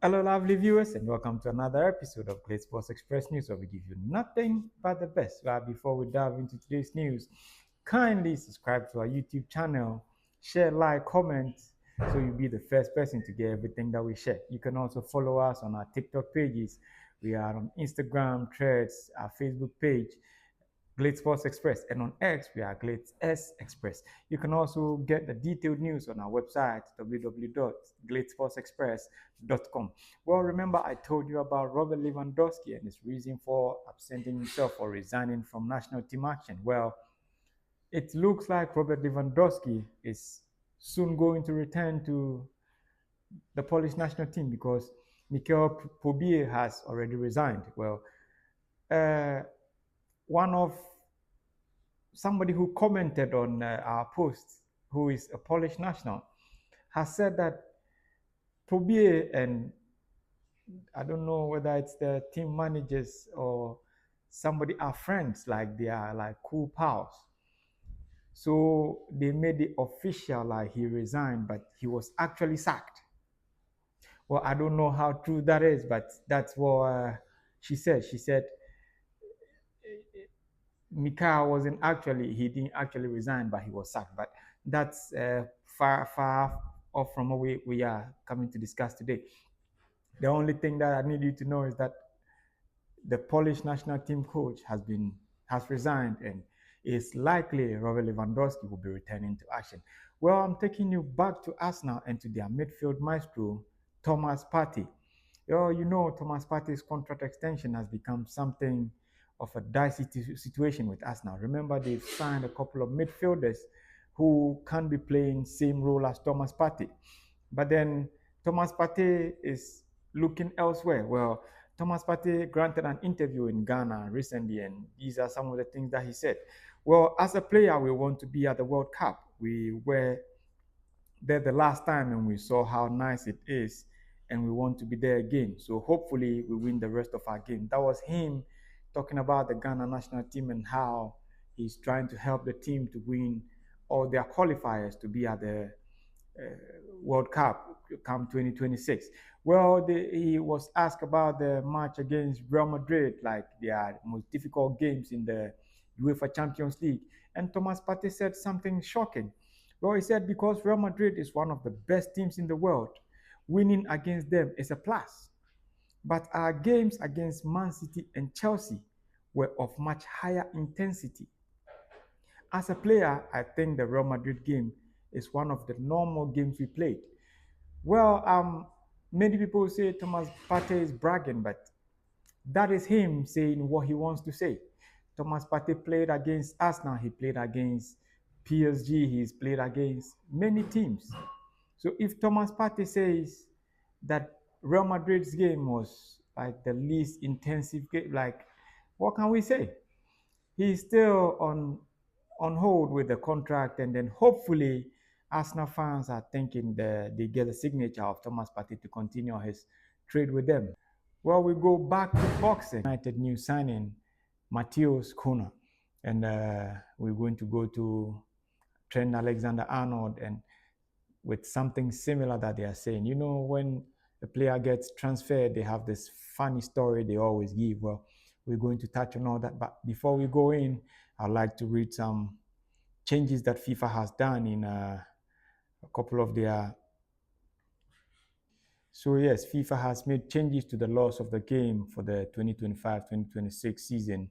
Hello, lovely viewers, and welcome to another episode of Glitz Express News, where we give you nothing but the best. But before we dive into today's news, kindly subscribe to our YouTube channel, share, like, comment, so you'll be the first person to get everything that we share. You can also follow us on our TikTok pages. We are on Instagram, Threads, our Facebook page, Glitz Express, and on X we are Glitz S Express. You can also get the detailed news on our website www.glitzexpress.com. Well, remember I told you about Robert Lewandowski and his reason for absenting himself or resigning from national team action. Well, it looks like Robert Lewandowski is soon going to return to the Polish national team because Mikel Pobie has already resigned. Well, one of somebody who commented on our post, who is a Polish national, has said that Pobie and I don't know whether it's the team managers or somebody are friends, like they are like cool pals. So they made it official like he resigned, but he was actually sacked. Well, I don't know how true that is, but that's what she said. She said Mika he didn't actually resign, but he was sacked. But that's far off from what we are coming to discuss today. The only thing that I need you to know is that the Polish national team coach has resigned, and it's likely Robert Lewandowski will be returning to action. Well, I'm taking you back to Arsenal and to their midfield maestro, Thomas Partey. You know, Thomas Partey's contract extension has become something of a dicey situation with Arsenal. Remember, they've signed a couple of midfielders who can be playing same role as Thomas Partey. But then Thomas Partey is looking elsewhere. Well, Thomas Partey granted an interview in Ghana recently, and these are some of the things that he said. Well, as a player, we want to be at the World Cup. We were there the last time and we saw how nice it is, and we want to be there again. So hopefully we win the rest of our game. That was him talking about the Ghana national team and how he's trying to help the team to win all their qualifiers to be at the World Cup come 2026. Well, he was asked about the match against Real Madrid, like their most difficult games in the UEFA Champions League. And Thomas Partey said something shocking. Well, he said because Real Madrid is one of the best teams in the world, winning against them is a plus. But our games against Man City and Chelsea were of much higher intensity. As a player, I think the Real Madrid game is one of the normal games we played. Well, many people say Thomas Partey is bragging, but that is him saying what he wants to say. Thomas Partey played against Arsenal, he played against PSG, he's played against many teams. So if Thomas Partey says that Real Madrid's game was like the least intensive game, like what can we say? He's still on hold with the contract, and then hopefully Arsenal fans are thinking that they get a signature of Thomas Partey to continue his trade with them. Well, we go back to boxing. United new signing Matheus Cunha, and we're going to go to Trent Alexander-Arnold, and with something similar that they are saying. You know, when a player gets transferred, they have this funny story they always give. Well, we're going to touch on all that, but before we go in, I'd like to read some changes that FIFA has done in a couple of their. So yes, FIFA has made changes to the laws of the game for the 2025-2026 season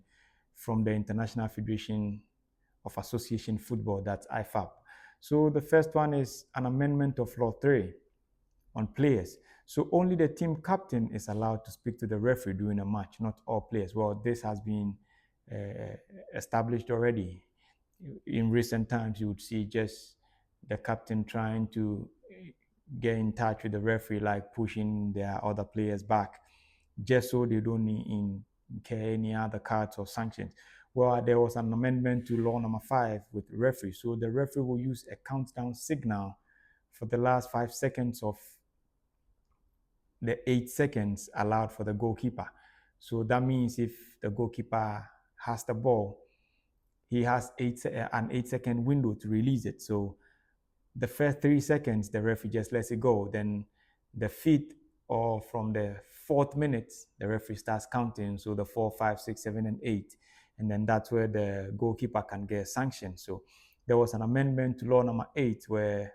from the International Federation of Association Football, that's IFAB. So the first one is an amendment of Law 3 on players. So only the team captain is allowed to speak to the referee during a match, not all players. Well, this has been established already. In recent times, you would see just the captain trying to get in touch with the referee, like pushing their other players back, just so they don't incur any other cards or sanctions. Well, there was an amendment to law number 5 with the referee. So the referee will use a countdown signal for the last 5 seconds of the 8 seconds allowed for the goalkeeper. So that means if the goalkeeper has the ball, he has an 8-second window to release it. So the first 3 seconds, the referee just lets it go. Then the 5th or from the 4th minute, the referee starts counting. So the 4, 5, 6, 7, and 8. And then that's where the goalkeeper can get sanctioned. So there was an amendment to law number 8 where,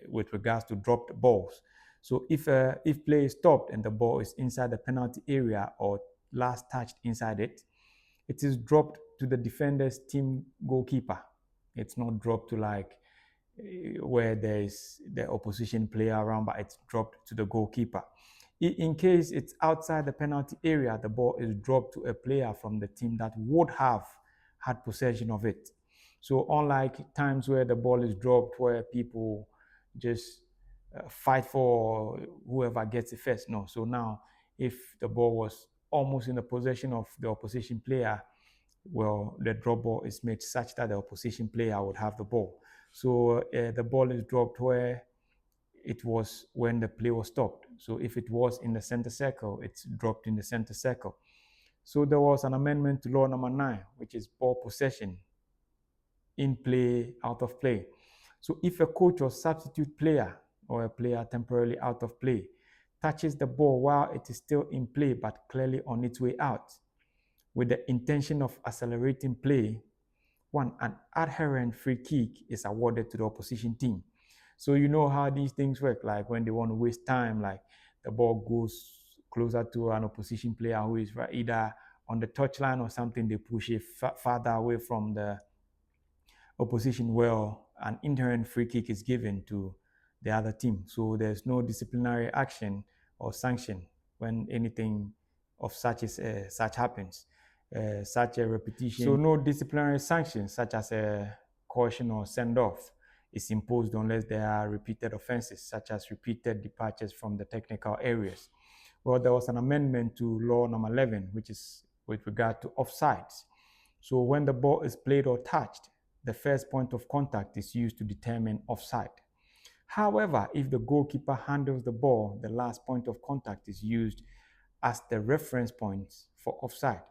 with regards to dropped balls. So if play is stopped and the ball is inside the penalty area or last touched inside it, it is dropped to the defender's team goalkeeper. It's not dropped to like where there is the opposition player around, but it's dropped to the goalkeeper. In case it's outside the penalty area, the ball is dropped to a player from the team that would have had possession of it. So unlike times where the ball is dropped where people just fight for whoever gets it first. No. So now if the ball was almost in the possession of the opposition player, well, the drop ball is made such that the opposition player would have the ball. So the ball is dropped where it was when the play was stopped. So if it was in the center circle, it's dropped in the center circle. So there was an amendment to law number 9, which is ball possession, in play, out of play. So if a coach or substitute player or a player temporarily out of play touches the ball while it is still in play but clearly on its way out, with the intention of accelerating play, an adherent free kick is awarded to the opposition team. So you know how these things work, like when they want to waste time, like the ball goes closer to an opposition player who is either on the touchline or something, they push it farther away from the opposition. Well, an inherent free kick is given to the other team. So there's no disciplinary action or sanction when anything of such happens. Such a repetition. So no disciplinary sanctions such as a caution or send-off is imposed unless there are repeated offenses, such as repeated departures from the technical areas. Well, there was an amendment to law number 11, which is with regard to offsides. So when the ball is played or touched, the first point of contact is used to determine offside. However, if the goalkeeper handles the ball, the last point of contact is used as the reference point for offside.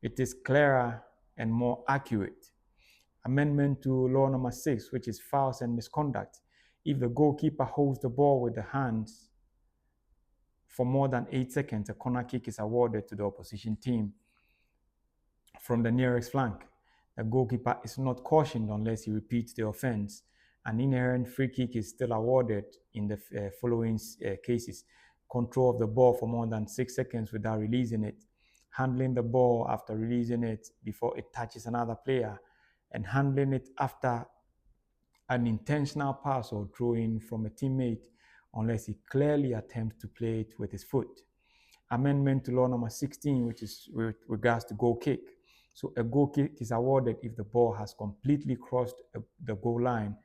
It is clearer and more accurate. Amendment to law number 6, which is fouls and misconduct. If the goalkeeper holds the ball with the hands for more than 8 seconds, a corner kick is awarded to the opposition team from the nearest flank. The goalkeeper is not cautioned unless he repeats the offense. An inherent free kick is still awarded in the following cases: control of the ball for more than 6 seconds without releasing it, handling the ball after releasing it before it touches another player, and handling it after an intentional pass or throw-in from a teammate unless he clearly attempts to play it with his foot. Amendment to law number 16, which is with regards to goal kick. So a goal kick is awarded if the ball has completely crossed the goal line,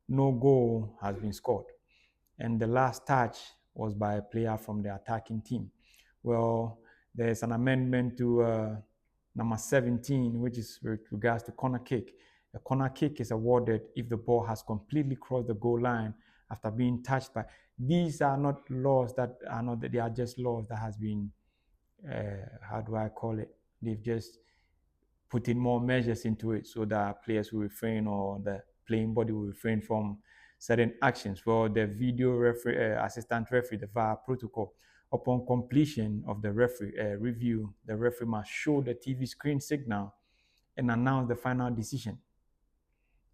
no goal has been scored, and the last touch was by a player from the attacking team. Well, there's an amendment to number 17, which is with regards to corner kick. A corner kick is awarded if the ball has completely crossed the goal line after being touched by. These are not laws that are not, they are just laws that has been, how do I call it? They've just put in more measures into it so that players will refrain, or the playing body will refrain from certain actions. Well, the video assistant referee, the VAR protocol, upon completion of the referee review, the referee must show the TV screen signal and announce the final decision.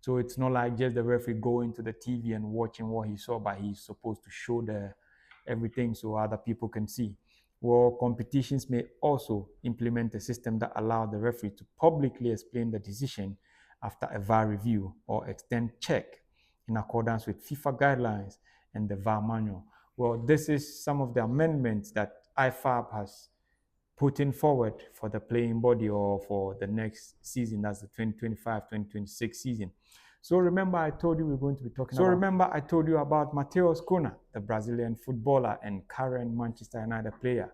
So it's not like just the referee going to the TV and watching what he saw, but he's supposed to show everything so other people can see. Well, competitions may also implement a system that allows the referee to publicly explain the decision after a VAR review or extend check in accordance with FIFA guidelines and the VAR manual. Well, this is some of the amendments that IFAB has put in forward for the playing body or for the next season, that's the 2025-2026 season. So remember I told you we're going to be talking I told you about Matheus Cunha, the Brazilian footballer and current Manchester United player.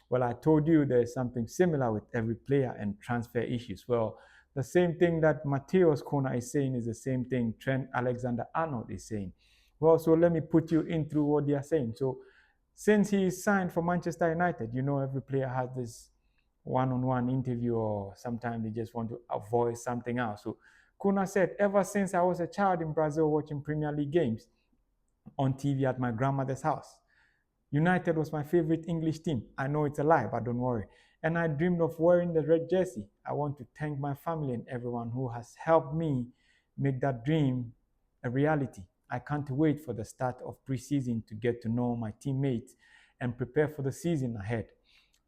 Well, I told you there's something similar with every player and transfer issues. Well, the same thing that Matheus Cunha is saying is the same thing Trent Alexander-Arnold is saying. Well, so let me put you in through what they are saying. So since he signed for Manchester United, you know every player has this one-on-one interview, or sometimes they just want to avoid something else. So Cunha said, ever since I was a child in Brazil watching Premier League games on TV at my grandmother's house, United was my favorite English team. I know it's a lie, but don't worry. And I dreamed of wearing the red jersey. I want to thank my family and everyone who has helped me make that dream a reality. I can't wait for the start of preseason to get to know my teammates and prepare for the season ahead.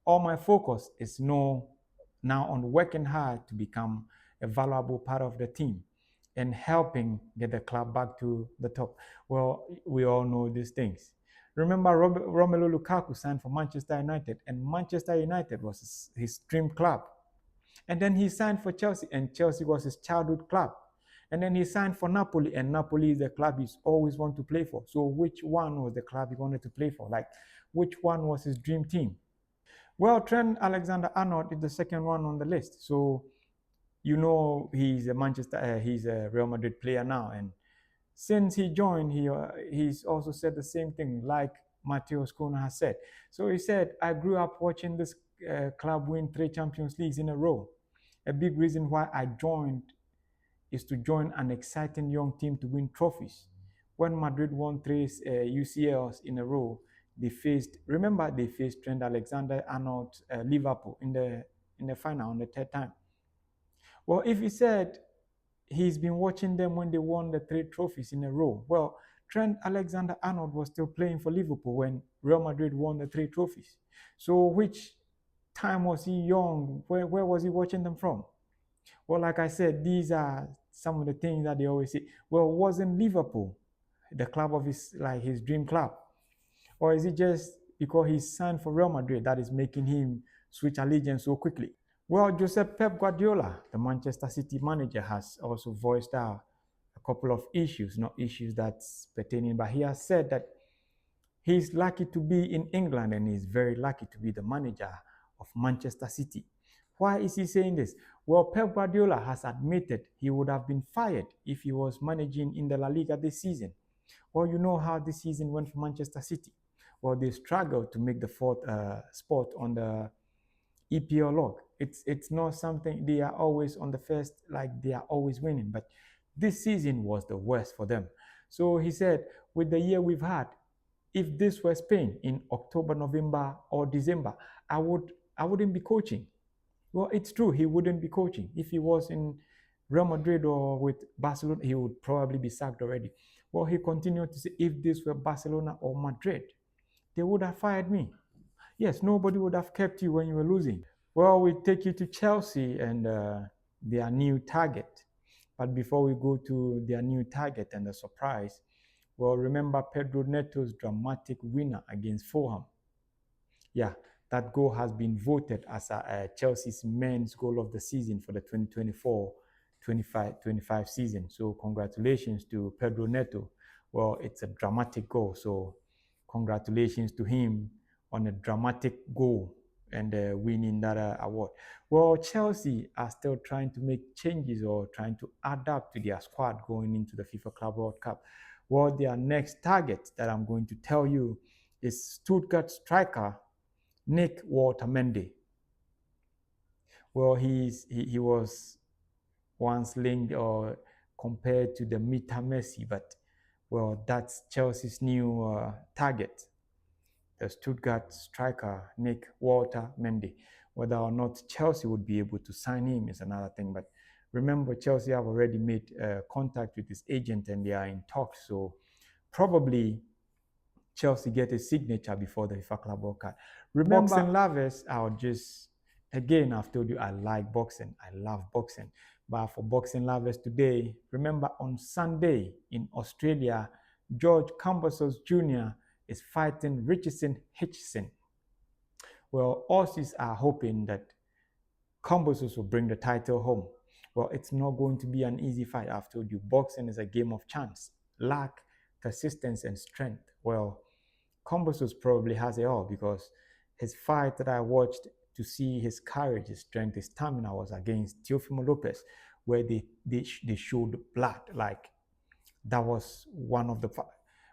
All my focus is now on working hard to become a valuable part of the team and helping get the club back to the top. Well, we all know these things. Remember, Romelu Lukaku signed for Manchester United, and Manchester United was his dream club. And then he signed for Chelsea, and Chelsea was his childhood club. And then he signed for Napoli, and Napoli is the club he's always wanted to play for. So which one was the club he wanted to play for? Like, which one was his dream team? Well, Trent Alexander-Arnold is the second one on the list. So he's he's a Real Madrid player now, and since he joined, he's also said the same thing, like Matheus Cunha has said. So he said, "I grew up watching this club win 3 Champions Leagues in a row. A big reason why I joined is to join an exciting young team to win trophies. When Madrid won 3 UCLs in a row, they faced Trent Alexander-Arnold Liverpool in the final on the third time. Well, if he said he's been watching them when they won the 3 trophies in a row, well, Trent Alexander-Arnold was still playing for Liverpool when Real Madrid won the 3 trophies. So which time was he young? Where was he watching them from? Well, like I said, these are some of the things that they always say. Well, wasn't Liverpool the club of his dream club? Or is it just because he's signed for Real Madrid that is making him switch allegiance so quickly? Well, Josep Pep Guardiola, the Manchester City manager, has also voiced out a couple of issues, not issues that's pertaining, but he has said that he's lucky to be in England and he's very lucky to be the manager of Manchester City. Why is he saying this? Well, Pep Guardiola has admitted he would have been fired if he was managing in the La Liga this season. Well, you know how this season went for Manchester City. Well, they struggled to make the 4th spot on the EPL log. It's not something they are always on the first, like they are always winning. But this season was the worst for them. So he said, with the year we've had, if this were Spain in October, November, or December, I wouldn't be coaching. Well, it's true, he wouldn't be coaching. If he was in Real Madrid or with Barcelona, he would probably be sacked already. Well, he continued to say, if this were Barcelona or Madrid, they would have fired me. Yes, nobody would have kept you when you were losing. Well, we take you to Chelsea and their new target. But before we go to their new target and the surprise, well, remember Pedro Neto's dramatic winner against Fulham. Yeah, that goal has been voted as Chelsea's men's goal of the season for the 2024-25 season. So congratulations to Pedro Neto. Well, it's a dramatic goal. So congratulations to him on a dramatic goal and winning that award. Well, Chelsea are still trying to make changes or trying to adapt to their squad going into the FIFA Club World Cup. Well, their next target that I'm going to tell you is Stuttgart striker Nick Woltemade. Well, he was once linked or compared to the Mita Messi, but well, that's Chelsea's new target. The Stuttgart striker Nick Woltemade. Whether or not Chelsea would be able to sign him is another thing. But remember, Chelsea have already made contact with his agent and they are in talks. So probably Chelsea get a signature before the FIFA Club World Cup. Remember, boxing lovers, I've told you I like boxing. I love boxing. But for boxing lovers today, remember on Sunday in Australia, George Kambosos Jr. is fighting Richardson Hitchison. Well, Aussies are hoping that Kambosos will bring the title home. Well, it's not going to be an easy fight. I've told you, boxing is a game of chance, luck, persistence, and strength. Well, Kambosos probably has it all because his fight that I watched to see his courage, his strength, his stamina was against Teofimo Lopez, where they showed blood. Like that was one of the.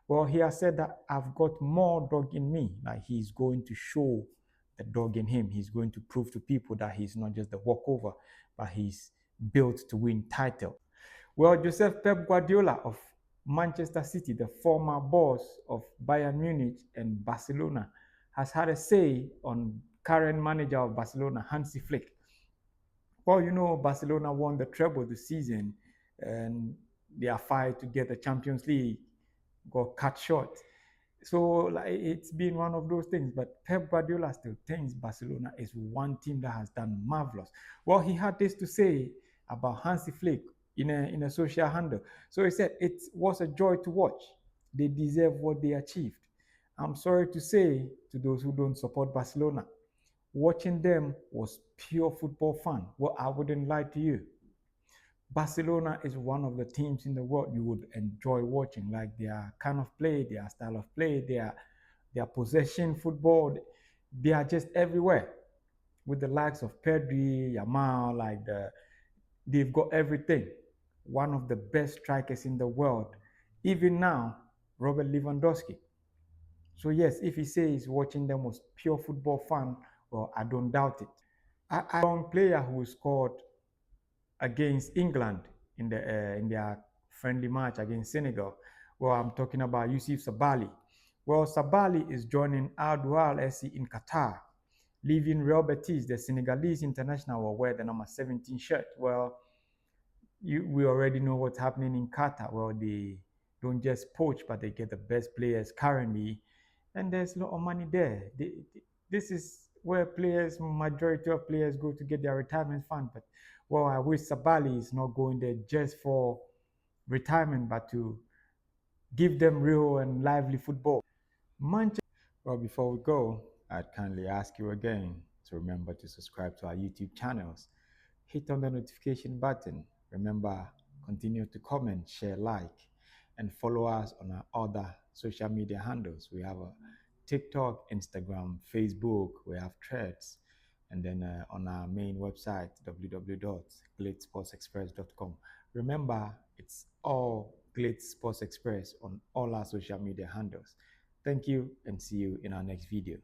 Well, he has said that I've got more dog in me. Like he's going to show the dog in him. He's going to prove to people that he's not just a walkover, but he's built to win title. Well, Josep Pep Guardiola of Manchester City, the former boss of Bayern Munich and Barcelona, has had a say on current manager of Barcelona, Hansi Flick. Well, Barcelona won the treble this season, and their fight to get the Champions League got cut short. So like, it's been one of those things. But Pep Guardiola still thinks Barcelona is one team that has done marvelous. Well, he had this to say about Hansi Flick in a social handle. So he said it was a joy to watch. They deserve what they achieved. I'm sorry to say to those who don't support Barcelona, watching them was pure football fun. Well, I wouldn't lie to you. Barcelona is one of the teams in the world you would enjoy watching, like their kind of play, their style of play, their possession football. They are just everywhere. With the likes of Pedri, Yamal, they've got everything. One of the best strikers in the world. Even now, Robert Lewandowski. So yes, if he says watching them was pure football fun, well, I don't doubt it. A young player who scored against England in their friendly match against Senegal. Well, I'm talking about Yusuf Sabaly. Well, Sabaly is joining Al-Duhail SC in Qatar, leaving Real Betis. The Senegalese international will wear the number 17 shirt. Well, we already know what's happening in Qatar. Well, they don't just poach, but they get the best players currently, and there's a lot of money there. This is where majority of players go to get their retirement fund. But well, I wish Sabaly is not going there just for retirement, but to give them real and lively football. Manchester. Well, before we go, I'd kindly ask you again to remember to subscribe to our YouTube channels. Hit on the notification button. Remember, continue to comment, share, like, and follow us on our other social media handles. We have a TikTok, Instagram, Facebook, we have Threads, and then on our main website, www.glitzsportsexpress.com. Remember, it's all Glitz Sports Express on all our social media handles. Thank you and see you in our next video.